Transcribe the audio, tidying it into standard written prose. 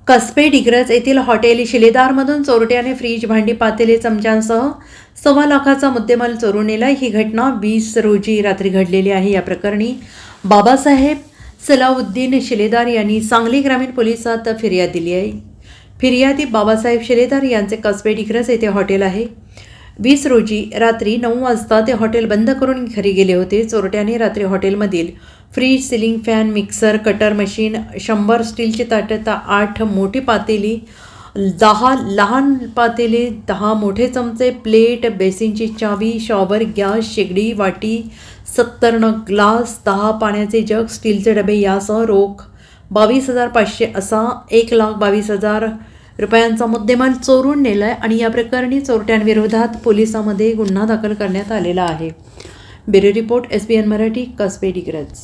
कसबे डिग्रज येथील hotel शिलेदारमधून चोरट्याने fridge, भांडी, पातेले, चमच्यांसह 1.25 लाखाचा मुद्देमाल चोरून नेला. ही घटना 20 रोजी रात्री घडलेली आहे. या प्रकरणी बाबासाहेब सलाउद्दीन शिलेदार यांनी सांगली ग्रामीण पोलिसात फिर्याद दिली आहे. फिर्यादी बाबासाहेब शिलेदार यांचे कसबे डिग्रज येथे हॉटेल आहे. 20 रोजी रात्री 9 वाजता ते हॉटेल बंद करून घरी गेले होते. चोरट्याने रात्री हॉटेलमधील fridge, ceiling fan, mixer, cutter machine, 100 स्टीलची ताटं, 8 मोठी पातेली, 10 लहान पातेले, 10 मोठे चमचे, प्लेट, बेसिनची चावी, शॉवर, गॅस, शेगडी, वाटी, 70 नग ग्लास, 10 पाण्याचे जग, स्टीलचे डबे यासह रोख 22,500 असा 1,22,000 रुपयांचा मुद्देमाल चोरून नेला आहे आणि या प्रकरणी चोरट्यांविरोधात पोलिसांमध्ये गुन्हा दाखल करण्यात आलेला आहे. Bureau report, SBN Marathi, Kasbe Digraj.